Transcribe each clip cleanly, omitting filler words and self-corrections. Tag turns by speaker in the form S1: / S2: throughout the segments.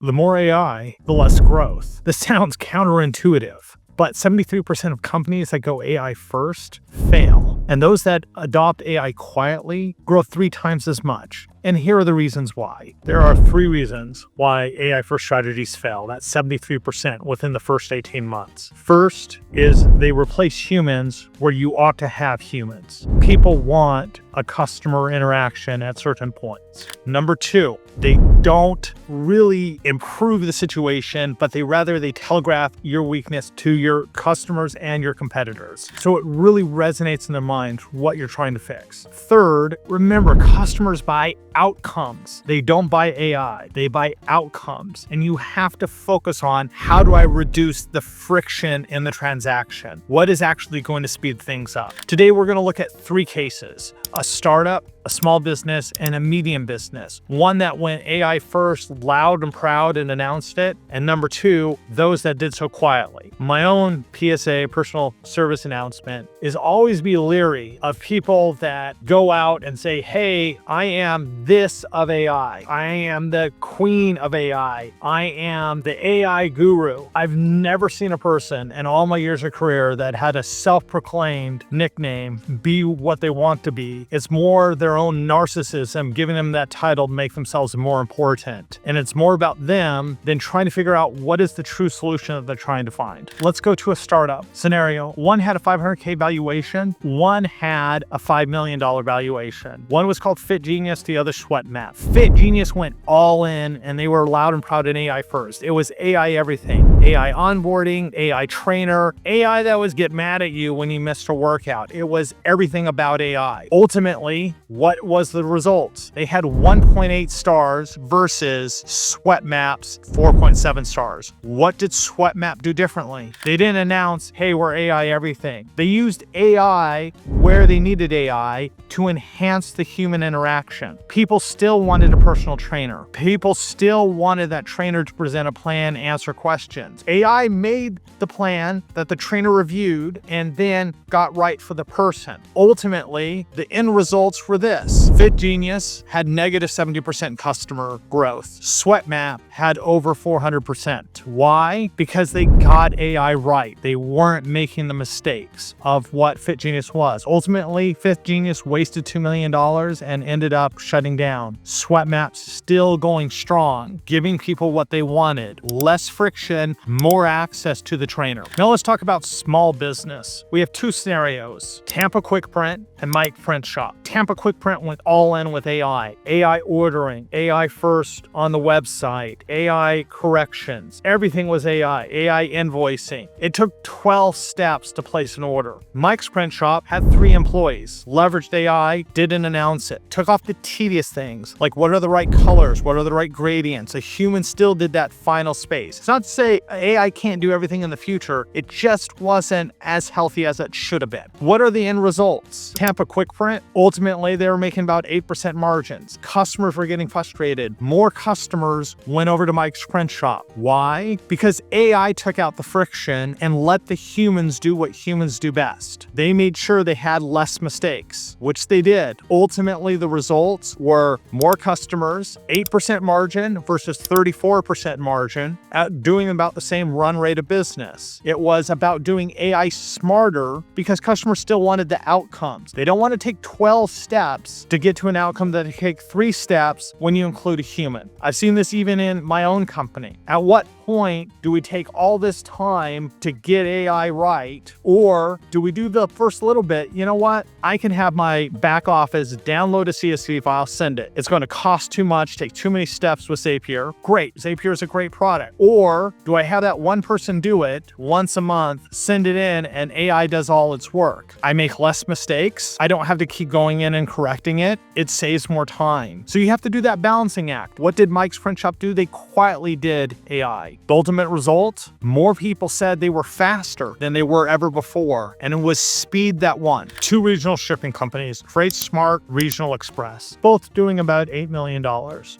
S1: the more AI, the less growth. This sounds counterintuitive, but 73% of companies that go AI first fail. And those that adopt AI quietly grow 3 times as much. And here are the reasons why. There are 3 reasons why AI first strategies fail. That's 73% within the first 18 months. First is they replace humans where you ought to have humans. People want a customer interaction at certain points. Number 2, they don't really improve the situation, but they telegraph your weakness to your customers and your competitors. So it really resonates in their minds what you're trying to fix. Third, remember, customers buy outcomes. They don't buy AI, they buy outcomes. And you have to focus on, how do I reduce the friction in the transaction? What is actually going to speed things up? Today, we're going to look at 3 cases: a startup, a small business, and a medium business. One that went AI first, loud and proud, and announced it. And number 2, those that did so quietly. My own PSA, personal service announcement, is always be leery of people that go out and say, hey, I am this of AI. I am the queen of AI. I am the AI guru. I've never seen a person in all my years of career that had a self-proclaimed nickname be what they want to be. It's more their own narcissism giving them that title to make themselves more important. And it's more about them than trying to figure out what is the true solution that they're trying to find. Let's go to a startup scenario. One had a $500K valuation. One had a $5 million valuation. One was called Fit Genius, the other Sweat Map. Fit Genius went all in, and they were loud and proud in AI first. It was AI everything. AI onboarding, AI trainer, AI that was get mad at you when you missed a workout. It was everything about AI. Ultimately, what was the results? They had 1.8 stars versus Sweat Map's 4.7 stars. What did Sweat Map do differently? They didn't announce, hey, we're AI everything. They used AI where they needed AI to enhance the human interaction. People still wanted a personal trainer. People still wanted that trainer to present a plan, answer questions. AI made the plan that the trainer reviewed and then got right for the person. Ultimately, the end results were this. Fit Genius had negative 70% customer growth. Sweat Map had over 400%. Why? Because they got AI right. They weren't making the mistakes of what Fit Genius was. Ultimately, Fit Genius wasted $2 million and ended up shutting down. Sweat Map's still going strong, giving people what they wanted. Less friction, more access to the trainer. Now let's talk about small business. We have 2 scenarios: Tampa Quick Print and Mike Print Shop. Tampa Quick Print went all in with AI. AI ordering, AI first on the website, AI corrections. Everything was AI. AI invoicing. It took 12 steps to place an order. Mike's Print Shop had 3 employees, leveraged AI, didn't announce it, took off the tedious things like what are the right colors, what are the right gradients. A human still did that final space. It's not to say AI can't do everything in the future. It just wasn't as healthy as it should have been. What are the end results? Tampa Quick Print, ultimately they were making about 8% margins. Customers were getting frustrated. More customers went over to Mike's Print Shop. Why? Because AI took out the friction and let the humans do what humans do best. They made sure they had less mistakes, which they did. Ultimately, the results were more customers, 8% margin versus 34% margin, at doing about the same run rate of business. It was about doing AI smarter because customers still wanted the outcomes. They don't want to take 12 steps to get to an outcome that they take 3 steps when you include a human. I've seen this even in my own company. At what point do we take all this time to get AI right? Or do we do the first little bit? You know what? I can have my back office download a CSV file, send it. It's going to cost too much, take too many steps with Zapier. Great. Zapier is a great product. Or do I have that one person do it once a month, send it in, and AI does all its work? I make less mistakes. I don't have to keep going in and correcting it. It saves more time. So you have to do that balancing act. What did Mike's Print Shop do? They quietly did AI. The ultimate result, more people said they were faster than they were ever before, and it was speed that won. 2 regional shipping companies, Freight Smart, Regional Express, both doing about $8 million.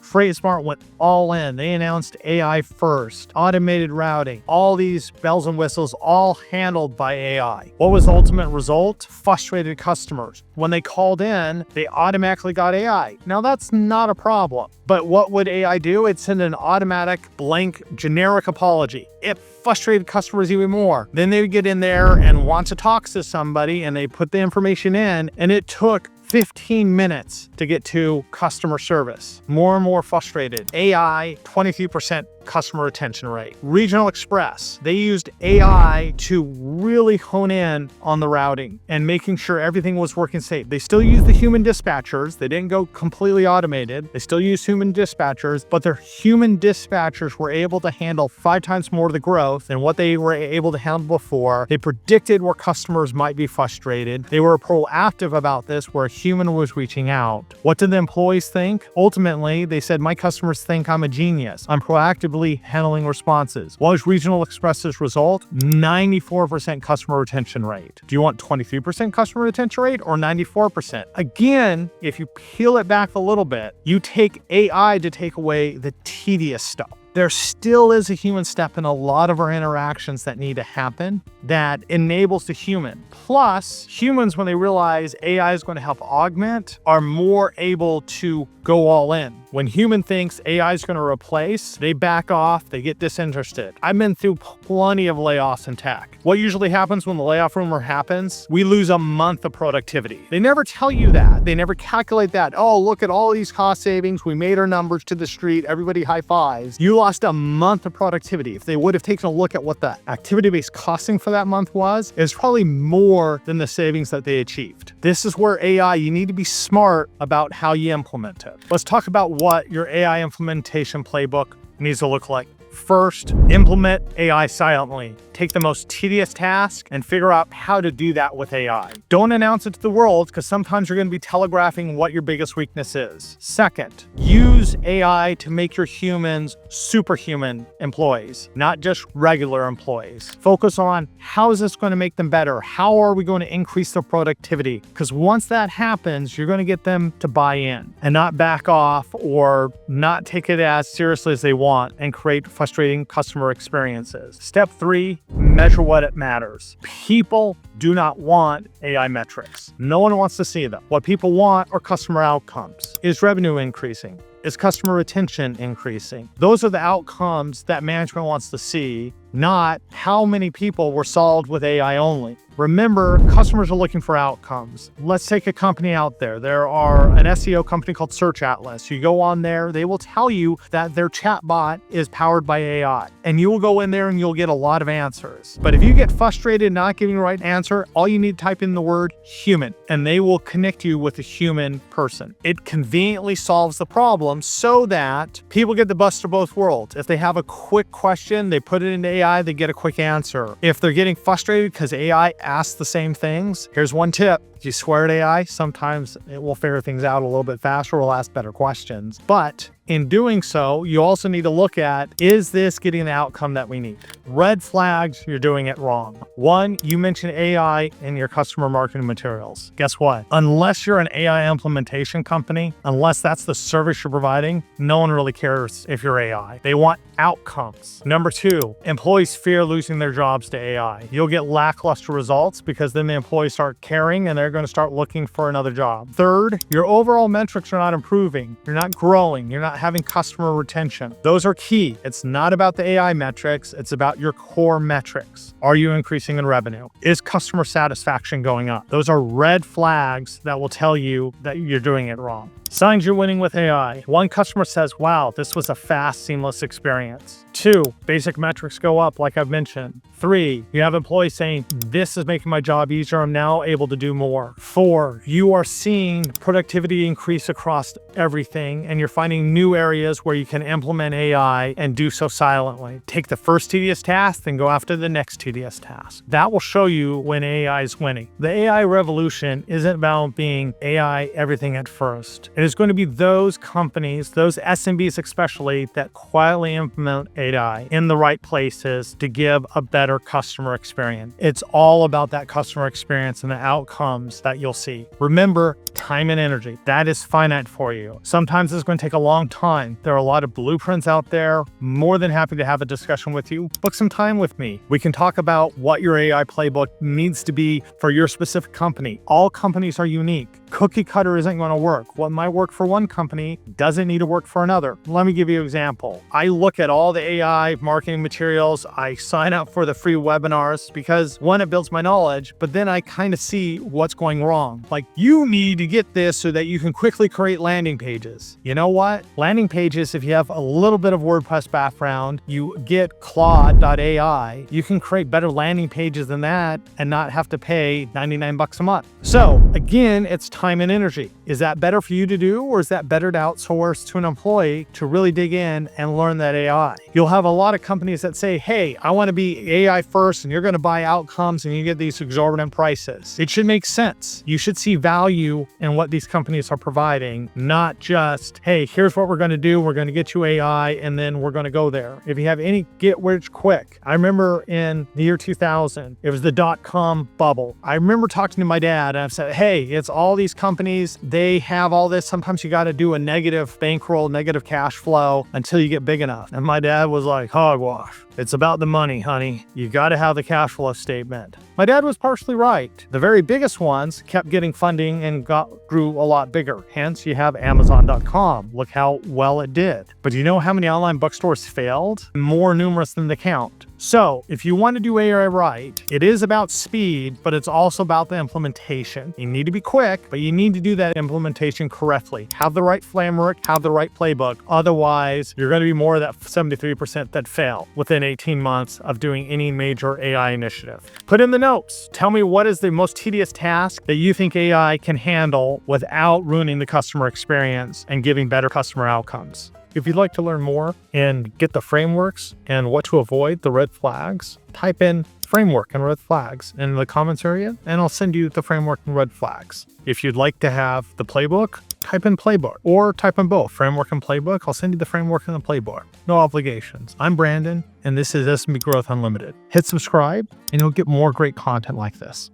S1: Freight Smart went all in. They announced AI first, automated routing, all these bells and whistles, all handled by AI. What was the ultimate result? Frustrated customers. When they called in, they automatically got AI. Now that's not a problem. But what would AI do? It'd send an automatic blank generic apology. It frustrated customers even more. Then they would get in there and want to talk to somebody and they put the information in, and it took 15 minutes to get to customer service. More and more frustrated. AI, 23% customer retention rate. Regional Express, they used AI to really hone in on the routing and making sure everything was working safe. They still use the human dispatchers. They didn't go completely automated. They still use human dispatchers, but their human dispatchers were able to handle 5 times more of the growth than what they were able to handle before. They predicted where customers might be frustrated. They were proactive about this, where a human was reaching out. What did the employees think? Ultimately, they said, my customers think I'm a genius. I'm proactively handling responses. What was Regional Express's result? 94% customer retention rate. Do you want 23% customer retention rate or 94%? Again, if you peel it back a little bit, you take AI to take away the tedious stuff. There still is a human step in a lot of our interactions that need to happen that enables the human. Plus, humans, when they realize AI is going to help augment, are more able to go all in. When human thinks AI is going to replace, they back off, they get disinterested. I've been through plenty of layoffs in tech. What usually happens when the layoff rumor happens? We lose a month of productivity. They never tell you that. They never calculate that. Oh, look at all these cost savings. We made our numbers to the street. Everybody high fives. You lost a month of productivity. If they would have taken a look at what the activity-based costing for that month was, it's probably more than the savings that they achieved. This is where AI, you need to be smart about how you implement it. Let's talk about what your AI implementation playbook needs to look like. First, implement AI silently. Take the most tedious task and figure out how to do that with AI. Don't announce it to the world, because sometimes you're going to be telegraphing what your biggest weakness is. Second, use AI to make your humans superhuman employees, not just regular employees. Focus on how is this going to make them better? How are we going to increase their productivity? Because once that happens, you're going to get them to buy in and not back off or not take it as seriously as they want and create frustrating customer experiences. Step 3, measure what it matters. People do not want AI metrics. No one wants to see them. What people want are customer outcomes. Is revenue increasing? Is customer retention increasing? Those are the outcomes that management wants to see, not how many people were solved with AI only. Remember, customers are looking for outcomes. Let's take a company out there. There are an SEO company called Search Atlas. You go on there, they will tell you that their chatbot is powered by AI. And you will go in there and you'll get a lot of answers. But if you get frustrated not getting the right answer, all you need to type in the word human, and they will connect you with a human person. It conveniently solves the problem so that people get the best of both worlds. If they have a quick question, they put it into AI, they get a quick answer. If they're getting frustrated because AI asks the same things, here's one tip. If you swear at AI, sometimes it will figure things out a little bit faster, will ask better questions. But in doing so, you also need to look at, is this getting the outcome that we need? Red flags, you're doing it wrong. 1, you mentioned AI in your customer marketing materials. Guess what? Unless you're an AI implementation company, unless that's the service you're providing, no one really cares if you're AI. They want outcomes. Number 2, employees fear losing their jobs to AI. You'll get lackluster results because then the employees start caring and they're going to start looking for another job. 3rd, your overall metrics are not improving. You're not growing. You're not having customer retention. Those are key. It's not about the AI metrics. It's about your core metrics. Are you increasing in revenue? Is customer satisfaction going up? Those are red flags that will tell you that you're doing it wrong. Signs you're winning with AI. 1, customer says, wow, this was a fast, seamless experience. 2, basic metrics go up, like I've mentioned. 3, you have employees saying, this is making my job easier. I'm now able to do more. 4, you are seeing productivity increase across everything, and you're finding new areas where you can implement AI and do so silently. Take the first tedious task, then go after the next tedious task. That will show you when AI is winning. The AI revolution isn't about being AI everything at first. It is going to be those companies, those SMBs especially, that quietly implement AI in the right places to give a better customer experience. It's all about that customer experience and the outcomes that you'll see. Remember, time and energy, that is finite for you. Sometimes it's going to take a long time. There are a lot of blueprints out there. More than happy to have a discussion with you. Book some time with me. We can talk about what your AI playbook needs to be for your specific company. All companies are unique. Cookie cutter isn't going to work. What might work for one company doesn't need to work for another. Let me give you an example. I look at all the AI marketing materials. I sign up for the free webinars because one, it builds my knowledge, but then I kind of see what's going wrong. Like, you need to get this so that you can quickly create landing pages. You know what? Landing pages, if you have a little bit of WordPress background, you get Claude.ai, you can create better landing pages than that and not have to pay $99 a month. So again, it's time and energy. Is that better for you to do, or is that better to outsource to an employee to really dig in and learn that AI? You'll have a lot of companies that say, hey, I want to be AI first, and you're going to buy outcomes and you get these exorbitant prices. It should make sense. You should see value in what these companies are providing, not just, hey, here's what we're going to do. We're going to get you AI and then we're going to go there. If you have any get rich quick, I remember in the year 2000, it was the dot-com bubble. I remember talking to my dad and I said, hey, it's all these companies, they have all this. Sometimes you got to do a negative bankroll, negative cash flow until you get big enough. And my dad was like, hogwash. It's about the money, honey. You got to have the cash flow statement. My dad was partially right. The very biggest ones kept getting funding and grew a lot bigger. Hence, you have Amazon.com. Look how well it did. But do you know how many online bookstores failed? More numerous than the count. So if you want to do AI right, it is about speed, but it's also about the implementation. You need to be quick, but you need to do that implementation correctly. Have the right framework, have the right playbook. Otherwise, you're going to be more of that 73% that fail within 18 months of doing any major AI initiative. Put in the notes. Tell me what is the most tedious task that you think AI can handle without ruining the customer experience and giving better customer outcomes. If you'd like to learn more and get the frameworks and what to avoid, the red flags, type in framework and red flags in the comments area, and I'll send you the framework and red flags. If you'd like to have the playbook, type in playbook or type in both, framework and playbook. I'll send you the framework and the playbook. No obligations. I'm Brandon, and this is SMB Growth Unlimited. Hit subscribe, and you'll get more great content like this.